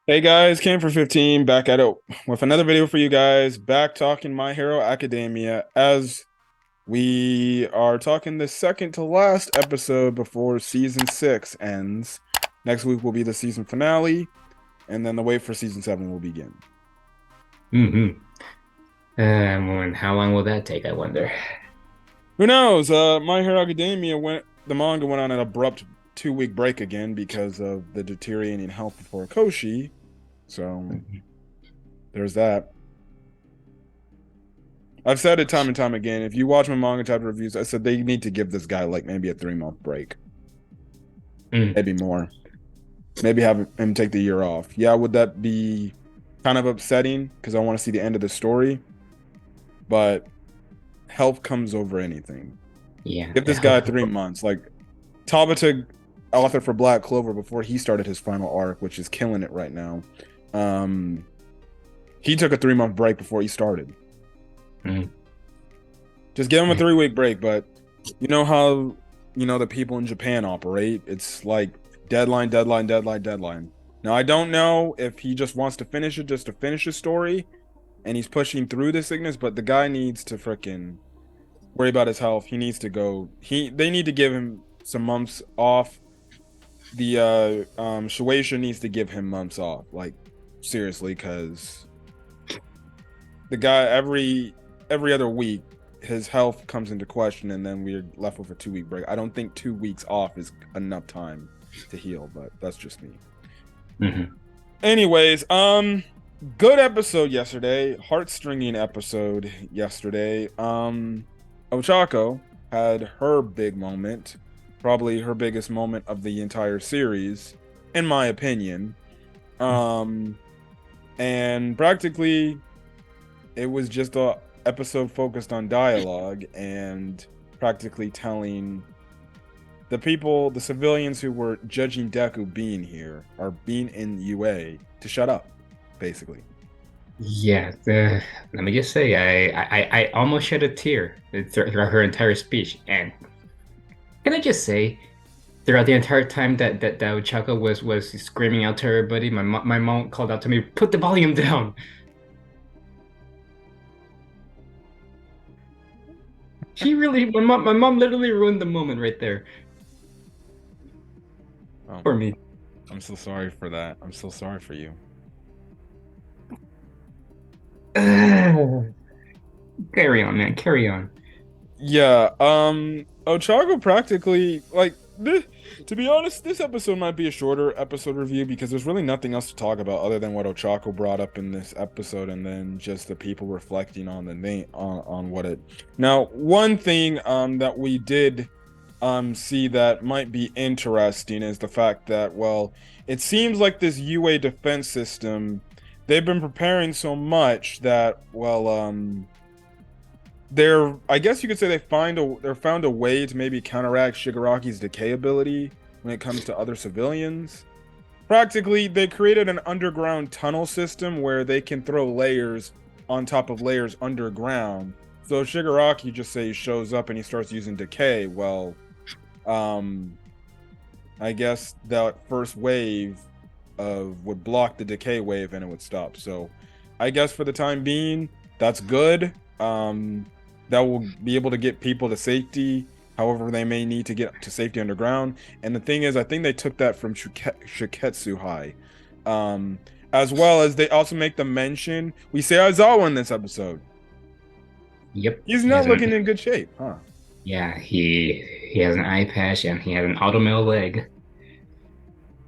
Hey guys, came for 15 back at it with another video for you guys. Back talking My Hero Academia as we are talking the second to last episode before season 6 ends. Next week will be the season finale, and then the wait for season 7 will begin. Mm-hmm. And how long will that take, I wonder? Who knows? My Hero Academia the manga went on an abrupt 2 week break again because of the deteriorating health of Horikoshi. So there's that. I've said it time and time again. If you watch my manga chapter reviews, I said they need to give this guy like maybe a 3 month break, Mm. maybe more. Maybe have him take the year off. Yeah, would that be kind of upsetting because I want to see the end of the story? But health comes over anything. Yeah, Give the this guy health. 3 months. Like Tabata, author for Black Clover, before he started his final arc, which is killing it right now. Um, he took a 3 month break before he started. Mm. Just give him a 3 week break, but you know how the people in Japan operate. It's like deadline, deadline, deadline, deadline. Now I don't know if he just wants to finish it just to finish his story and he's pushing through the sickness, but the guy needs to freaking worry about his health. He needs to go. They need to give him some months off. The Shueisha needs to give him months off. Like seriously, because the guy every other week his health comes into question and then we're left with a 2 week break. I don't think 2 weeks off is enough time to heal, but that's just me. Mm-hmm. Anyways, good episode yesterday, heart-stringing episode yesterday. Ochako had her big moment, probably her biggest moment of the entire series, in my opinion. Um, and practically it was just a episode focused on dialogue and practically telling the civilians who were judging Deku being here or being in UA to shut up, basically. Yeah, let me just say, I almost shed a tear throughout her entire speech. And can I just say, throughout the entire time that Ochako was screaming out to everybody, my mom called out to me, "Put the volume down." My mom literally ruined the moment right there Oh, for me. I'm so sorry for that. I'm so sorry for you. Carry on, man. Carry on. Yeah, Ochako practically to be honest, this episode might be a shorter episode review because there's really nothing else to talk about other than what Ochako brought up in this episode and then just the people reflecting on the name on what it. Now, one thing that we did see that might be interesting is the fact that it seems like this UA defense system they've been preparing so much that I guess you could say they found a way to maybe counteract Shigaraki's decay ability when it comes to other civilians. Practically, they created an underground tunnel system where they can throw layers on top of layers underground. So Shigaraki just say he shows up and he starts using decay. Um, I guess that first wave of would block the decay wave and it would stop. So I guess for the time being, that's good. That will be able to get people to safety, however they may need to get to safety underground. And the thing is, I think they took that from Shiketsu High. As well as they also make the mention, we say Aizawa in this episode. Yep, He's he not has an looking in good shape, huh? yeah, he has an eye patch and he has an automail leg.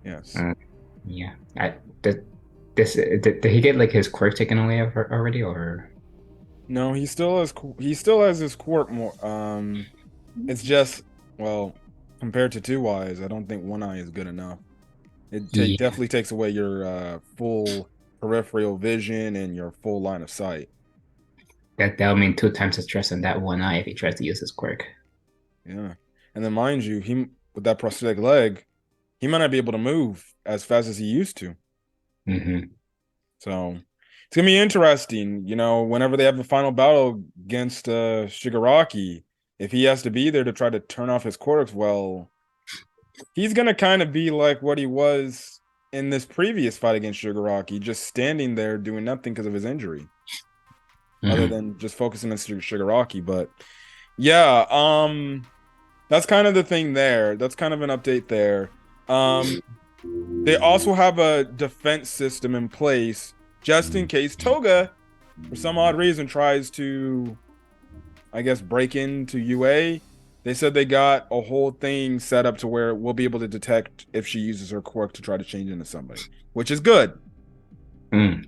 Yes. Uh, yeah, I did did he get like his quirk taken away already or? No, he still has his quirk more. It's just compared to Two Eyes, I don't think One Eye is good enough. Yeah, Definitely takes away your full peripheral vision and your full line of sight. that'll mean two times the stress on that one eye if he tries to use his quirk. Yeah, and then mind you, he with that prosthetic leg, he might not be able to move as fast as he used to. Hmm. So it's gonna be interesting. Whenever they have a final battle against Shigaraki, if he has to be there to try to turn off his quirks, he's gonna kind of be like what he was. in this previous fight against Shigaraki, just standing there doing nothing because of his injury, other Mhm. than just focusing on Shigaraki. But yeah, that's kind of the thing there. That's kind of an update there. They also have a defense system in place just in case Toga, for some odd reason, tries to, I guess, break into UA. They said they got a whole thing set up to where we'll be able to detect if she uses her quirk to try to change into somebody, which is good.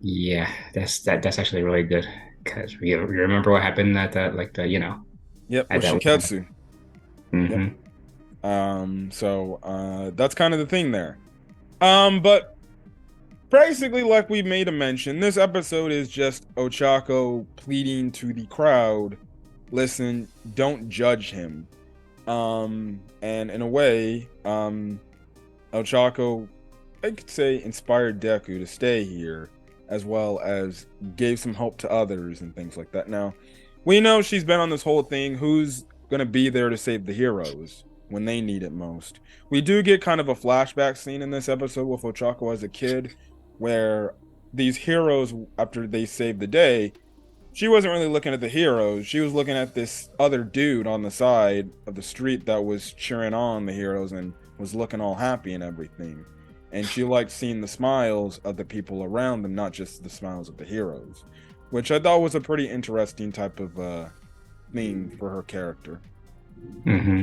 Yeah, that's actually really good because you remember what happened at that like the Yep, at with that Shiketsu. Yep. hmm That's kind of the thing there. But basically, like we made a mention, this episode is just Ochako pleading to the crowd, listen, don't judge him. And in a way, Ochako, I could say, inspired Deku to stay here, as well as gave some hope to others and things like that. Now, we know she's been on this whole thing. Who's gonna be there to save the heroes when they need it most? We do get kind of a flashback scene in this episode with Ochako as a kid, where these heroes, after they saved the day, she wasn't really looking at the heroes. She was looking at this other dude on the side of the street that was cheering on the heroes and was looking all happy and everything. And she liked seeing the smiles of the people around them, not just the smiles of the heroes, which I thought was a pretty interesting type of theme for her character. hmm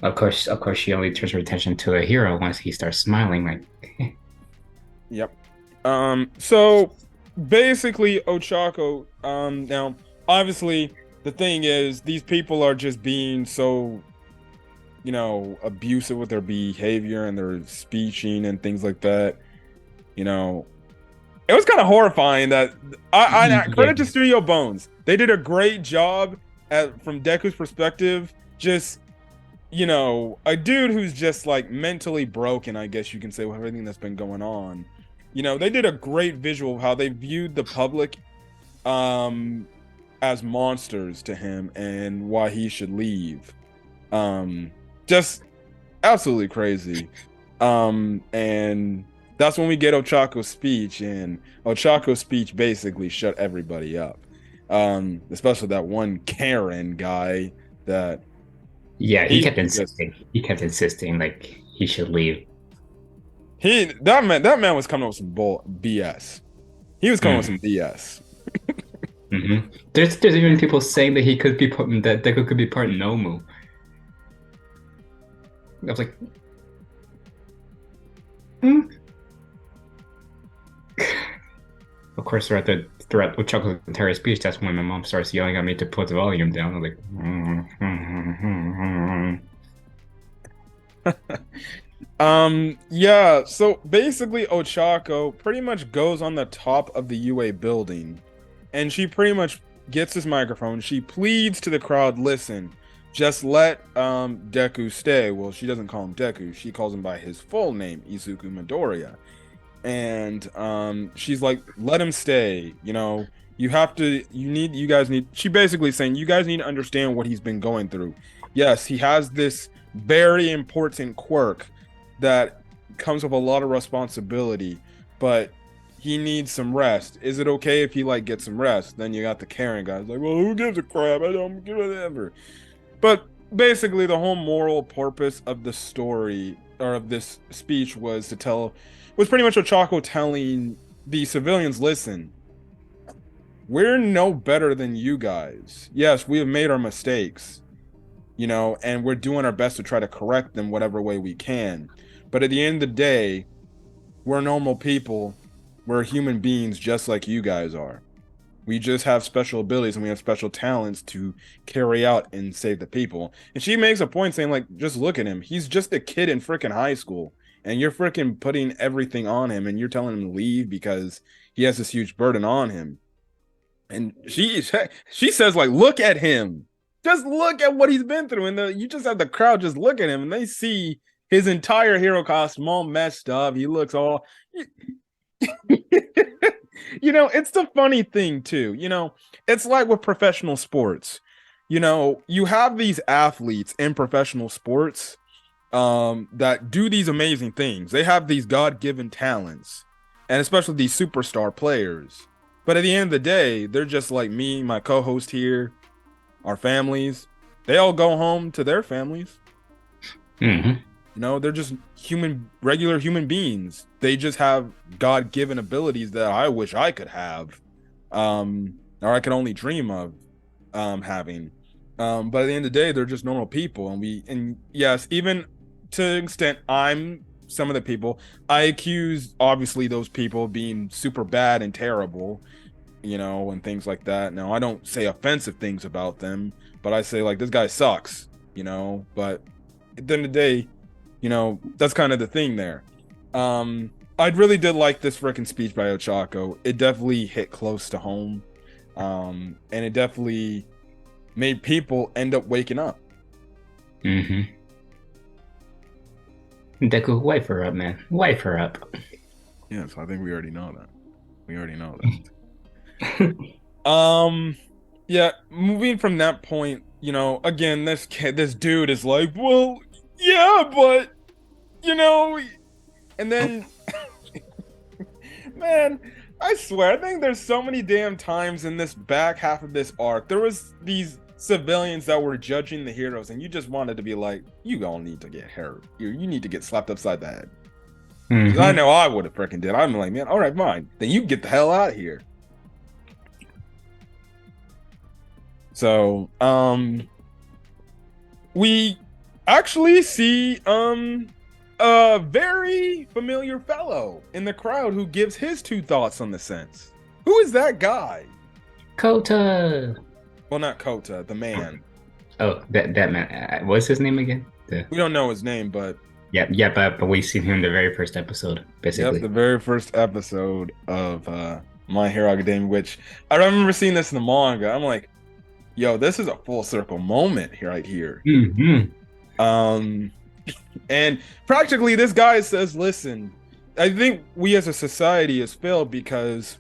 Of course, she only turns her attention to the hero once he starts smiling. Like, Yep. So basically, Ochako. Now, obviously, the thing is, these people are just being so, abusive with their behavior and their speeching and things like that. You know, it was kind of horrifying that I yeah, credit to Studio Bones. They did a great job from Deku's perspective. Just a dude who's just like mentally broken, I guess you can say, with everything that's been going on. They did a great visual of how they viewed the public um as monsters to him and why he should leave. Just absolutely crazy. And that's when we get Ochako's speech, and Ochako's speech basically shut everybody up. Especially that one Karen guy that yeah, he he kept just insisting. He kept insisting like he should leave. that man was coming up with some BS. He was coming with Mm. some BS. There's even people saying that he could be that Deku could be part Nomu. I was like, hmm. Of course, throughout Chuckle's entire speech, that's when my mom starts yelling at me to put the volume down. I'm like, Yeah, so basically Ochako pretty much goes on the top of the UA building and she pretty much gets his microphone. She pleads to the crowd, listen, just let Deku stay. Well, she doesn't call him Deku, she calls him by his full name, Izuku Midoriya. And she's like, let him stay, you guys need, she basically saying, you guys need to understand what he's been going through. Yes, he has this very important quirk that comes with a lot of responsibility, but he needs some rest. Is it okay if he like gets some rest? Then you got the Karen guys like, well, who gives a crap? I don't give whatever. But basically, the whole moral purpose of the story or of this speech was pretty much Ochako telling the civilians, listen, we're no better than you guys. Yes, we have made our mistakes, and we're doing our best to try to correct them whatever way we can. But at the end of the day, we're normal people. We're human beings just like you guys are. We just have special abilities and we have special talents to carry out and save the people. And she makes a point saying, like, just look at him. He's just a kid in freaking high school. And you're freaking putting everything on him and you're telling him to leave because he has this huge burden on him. And she says, like, look at him. Just look at what he's been through. And you just have the crowd just look at him and they see his entire hero costume all messed up. He looks all it's the funny thing too. It's like with professional sports. You have these athletes in professional sports that do these amazing things. They have these God-given talents, and especially these superstar players. But at the end of the day, they're just like me, my co-host here, our families. They all go home to their families. Hmm. They're just regular human beings. They just have God-given abilities that I wish I could have, or I could only dream of having. But at the end of the day, they're just normal people, and yes, even to an extent, I'm some of the people. I accuse obviously those people of being super bad and terrible, and things like that. Now, I don't say offensive things about them, but I say like this guy sucks, But at the end of the day, that's kind of the thing there. I really did like this freaking speech by Ochako. It definitely hit close to home, and it definitely made people end up waking up. Hmm. Deku, wipe her up, man. Wipe her up. Yes, I think we already know that. Yeah, moving from that point, again, this dude is like, well, yeah, but and then man, I swear, I think there's so many damn times in this back half of this arc, there was these civilians that were judging the heroes, and you just wanted to be like, you all need to get hurt. You need to get slapped upside the head. Mhm. I know I would have freaking did. I'm like, man, all right, fine. Then you get the hell out of here. So, we actually see a very familiar fellow in the crowd who gives his 2 thoughts on the sense. Who is that guy? Kota. Well, not Kota, the man. Oh, that man. What's his name again? We don't know his name, but Yeah, but we seen him in the very first episode, basically. yep, the very first episode of My Hero Academia, which I remember seeing this in the manga. I'm like, yo, this is a full circle moment here, right here. Mm-hmm. And practically this guy says, listen, I think we as a society has failed because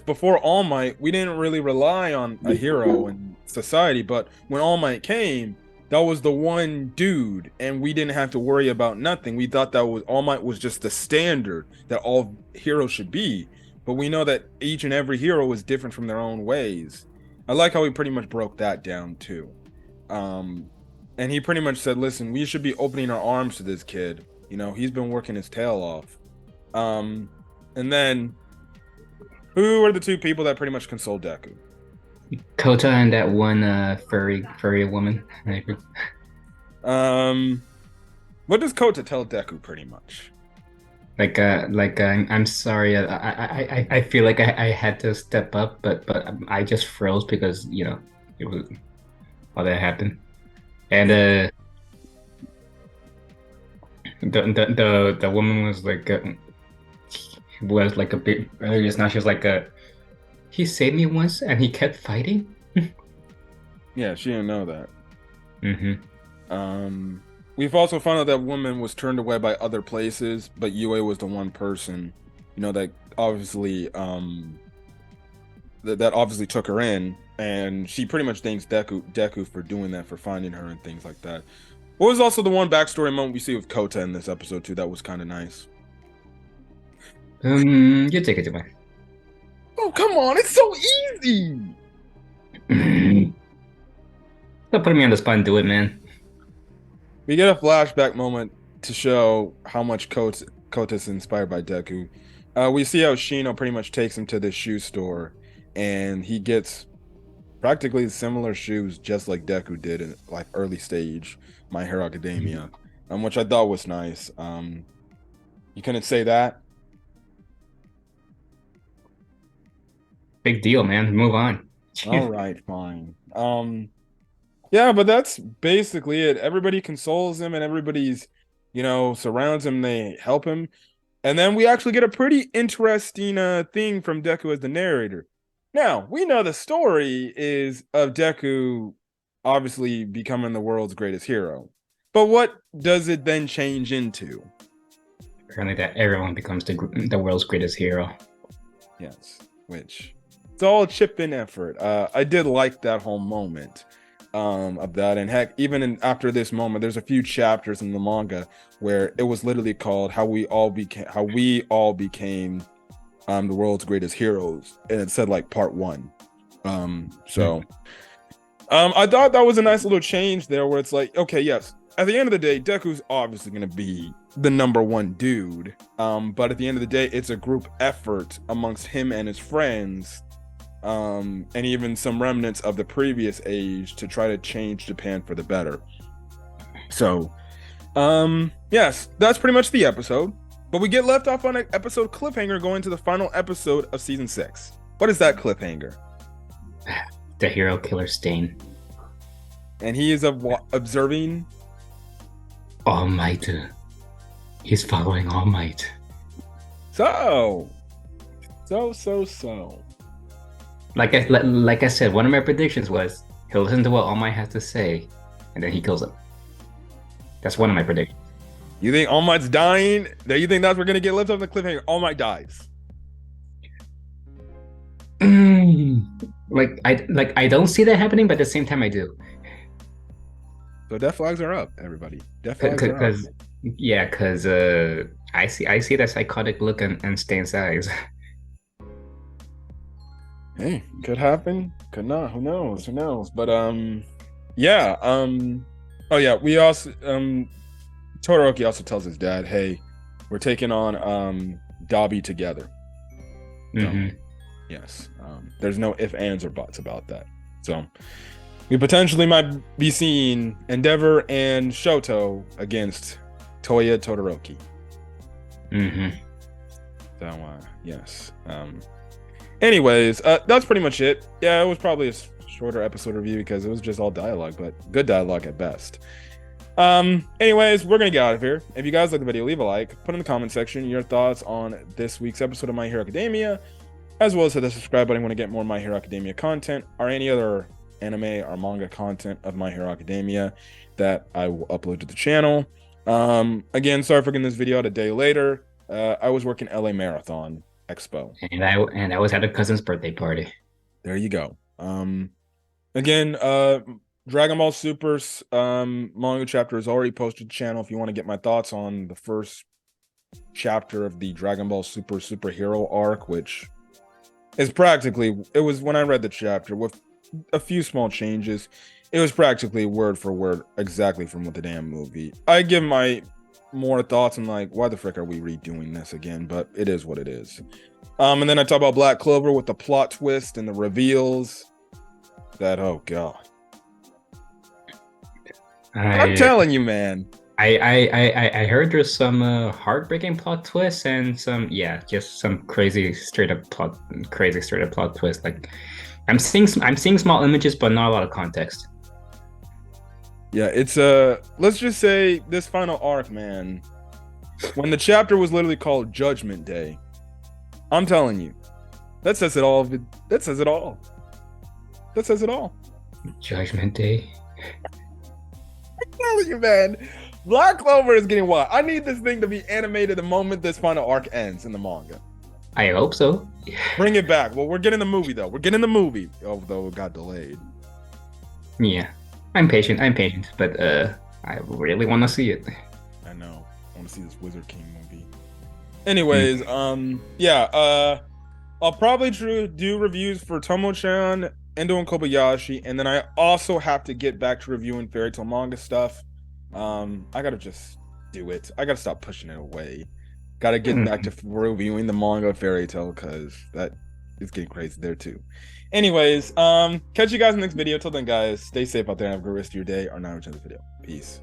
before All Might, we didn't really rely on a hero in society, but when All Might came, that was the one dude, and we didn't have to worry about nothing. We thought that All Might was just the standard that all heroes should be, but we know that each and every hero is different from their own ways. I like how he pretty much broke that down too. And he pretty much said, listen, we should be opening our arms to this kid. He's been working his tail off. And then who are the 2 people that pretty much console Deku? Kota and that one furry woman. What does Kota tell Deku pretty much? I'm sorry. I feel like I had to step up, but I just froze because it was all that happened, and the woman was like a bit earlier just now. She was like he saved me once and he kept fighting. Yeah, she didn't know that. Mm-hmm. We've also found out that woman was turned away by other places, but Yue was the one person, that obviously that obviously took her in, and she pretty much thanks Deku for doing that, for finding her and things like that. What was also the one backstory moment we see with Kota in this episode too that was kind of nice? You take it away. Oh, come on, it's so easy. Don't put me on the spot and do it, man. We get a flashback moment to show how much Kota's inspired by Deku. We see how Shino pretty much takes him to this shoe store, and he gets practically similar shoes just like Deku did in like early stage My Hero Academia, which I thought was nice. You couldn't say that? Big deal, man. Move on. All right, fine. Yeah, but that's basically it. Everybody consoles him, and everybody's, surrounds him. They help him, and then we actually get a pretty interesting thing from Deku as the narrator. Now we know the story is of Deku, obviously becoming the world's greatest hero, but what does it then change into? Apparently, that everyone becomes the world's greatest hero. Yes, which it's all chip in effort. I did like that whole moment. of that. And heck, even after this moment, there's a few chapters in the manga where it was literally called how we all became the world's greatest heroes, and it said like part 1. I thought that was a nice little change there, where it's like, okay, yes, at the end of the day, Deku's obviously going to be the #1 dude. But at the end of the day, it's a group effort amongst him and his friends, and even some remnants of the previous age to try to change Japan for the better. So, yes, that's pretty much the episode. But we get left off on an episode cliffhanger going to the final episode of season 6. What is that cliffhanger? The hero killer Stain. And he is observing All Might. He's following All Might. So. Like I said, one of my predictions was he'll listen to what All Might has to say, and then he kills him. That's one of my predictions. You think All Might's dying? You think that's we're gonna get left off the cliffhanger? All Might dies. I don't see that happening, but at the same time I do. So death flags are up, everybody. Death flags are up. Yeah, because I see that psychotic look in Stain's eyes. Hey, could happen, could not. Who knows? But yeah. Oh yeah, we also Todoroki also tells his dad, "Hey, we're taking on Dabi together." Mm-hmm. So, yes. There's no ifs, ands, or buts about that. So we potentially might be seeing Endeavor and Shoto against Toya Todoroki. Mm-hmm. So yes. Anyways, that's pretty much it. Yeah, it was probably a shorter episode review because it was just all dialogue, but good dialogue at best. Anyways, we're gonna get out of here. If you guys like the video, leave a like, put in the comment section your thoughts on this week's episode of My Hero Academia, as well as hit the subscribe button when you get more My Hero Academia content or any other anime or manga content of My Hero Academia that I will upload to the channel. Again, sorry for getting this video out a day later. I was working LA Marathon Expo, and I was at a cousin's birthday party. There you go. Again, Dragon Ball Super's manga chapter is already posted to the channel if you want to get my thoughts on the first chapter of the Dragon Ball Super superhero arc, which is practically, it was when I read the chapter with a few small changes, it was practically word for word exactly from what the damn movie. I give my more thoughts on like, why the frick are we redoing this again? But it is what it is. And then I talk about Black Clover with the plot twist and the reveals that, oh god. I'm telling you, man. I heard there's some heartbreaking plot twists and just some crazy straight up plot twist. Like I'm seeing small images, but not a lot of context. Yeah, it's let's just say this final arc, man. When the chapter was literally called Judgment Day, I'm telling you, that says it all. That says it all. That says it all. Judgment Day. I'm telling you, man. Black Clover is getting wild. I need this thing to be animated the moment this final arc ends in the manga. I hope so. Bring it back. Well, we're getting the movie though. We're getting the movie, although it got delayed. Yeah, I'm patient, but I really want to see it. I know. I want to see this Wizard King movie. Anyways, yeah, I'll probably do reviews for Tomo-chan, Endo, and Kobayashi, and then I also have to get back to reviewing Fairy Tail manga stuff. I gotta just do it. I gotta stop pushing it away. Gotta get back to reviewing the manga of Fairy Tail because that is getting crazy there too. Anyways, catch you guys in the next video. Till then, guys, stay safe out there and have a great rest of your day. Or not return this video. Peace.